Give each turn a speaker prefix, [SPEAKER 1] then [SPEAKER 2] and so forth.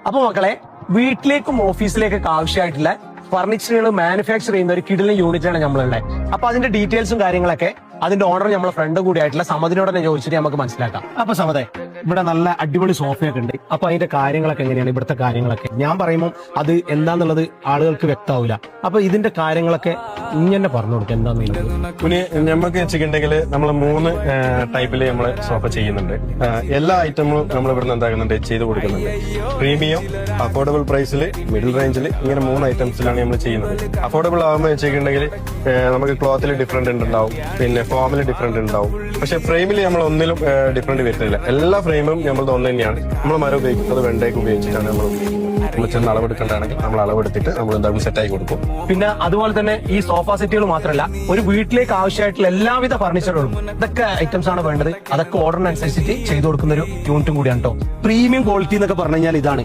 [SPEAKER 1] അപ്പൊ മക്കളെ, വീട്ടിലേക്കും ഓഫീസിലേക്കൊക്കെ ആവശ്യമായിട്ടുള്ള ഫർണിച്ചറുകൾ മാനുഫാക്ചർ ചെയ്യുന്ന ഒരു കിടിലൻ യൂണിറ്റാണ് നമ്മളുള്ളത്. അപ്പൊ അതിന്റെ ഡീറ്റെയിൽസും കാര്യങ്ങളൊക്കെ അതിന്റെ ഓണർ നമ്മളെ ഫ്രണ്ട് കൂടി ആയിട്ടുള്ള സമതിനോട് തന്നെ ചോദിച്ചിട്ട് നമുക്ക് മനസ്സിലാക്കാം. അപ്പൊ സമതെ, ഇവിടെ നല്ല അടിപൊളി സോഫയൊക്കെ ഉണ്ട്. അപ്പൊ അതിന്റെ കാര്യങ്ങളൊക്കെ എങ്ങനെയാണ്, ഇവിടുത്തെ കാര്യങ്ങളൊക്കെ ഞാൻ പറയുമ്പോൾ അത് എന്താന്നുള്ളത് ആളുകൾക്ക് വ്യക്തമാവില്ല. അപ്പൊ ഇതിന്റെ കാര്യങ്ങളൊക്കെ ഇങ്ങനെ പറഞ്ഞു കൊടുക്കുക എന്താന്നുള്ളത്.
[SPEAKER 2] പിന്നെ നമുക്ക് വെച്ചിട്ടുണ്ടെങ്കിൽ നമ്മൾ 3 ടൈപ്പില് നമ്മൾ സോഫ ചെയ്യുന്നുണ്ട്. എല്ലാ ഐറ്റങ്ങളും നമ്മൾ ഇവിടുന്ന് എന്താകുന്നുണ്ട് ചെയ്ത് കൊടുക്കുന്നുണ്ട്. പ്രീമിയം, അഫോർഡബിൾ പ്രൈസിൽ, മിഡിൽ റേഞ്ചിൽ, ഇങ്ങനെ 3 ഐറ്റംസിലാണ് നമ്മൾ ചെയ്യുന്നത്. അഫോർഡബിൾ ആകുമ്പോൾ വെച്ചിട്ടുണ്ടെങ്കിൽ നമുക്ക് ക്ലോത്തിൽ ഡിഫറൻറ്റ് ഉണ്ടാവും, പിന്നെ ഫോമിൽ ഡിഫറൻറ്റ് ഉണ്ടാവും. പക്ഷെ ഫ്രെയിമിൽ നമ്മൾ ഒന്നിലും ഡിഫറൻറ്റ് വരുന്നില്ല. എല്ലാ ഫ്രെയിമും നമ്മൾ ഒന്ന് തന്നെയാണ്. നമ്മൾ മരം ഉപയോഗിക്കുന്നത് വെണ്ടയ്ക്ക് ഉപയോഗിച്ചിട്ടാണ് നമ്മൾ ചെന്ന് അളവെടുക്കേണ്ടതാണെങ്കിൽ നമ്മൾ അളവെടുത്തിട്ട് നമ്മൾ എന്തായാലും സെറ്റായി കൊടുക്കും.
[SPEAKER 1] പിന്നെ അതുപോലെ തന്നെ ഈ സോഫ സെറ്റുകൾ മാത്രമല്ല, ഒരു വീട്ടിലേക്ക് ആവശ്യമായിട്ടുള്ള എല്ലാവിധ ഫർണിച്ചറുകളും ഇതൊക്കെ ഐറ്റംസ് ആണ് വേണ്ടത്. അതൊക്കെ ഓർഡറിനനുസരിച്ചിട്ട് ചെയ്തു കൊടുക്കുന്ന ഒരു യൂണിറ്റും കൂടിയാണ് കേട്ടോ. പ്രീമിയം ക്വാളിറ്റി എന്നൊക്കെ പറഞ്ഞു കഴിഞ്ഞാൽ ഇതാണ്.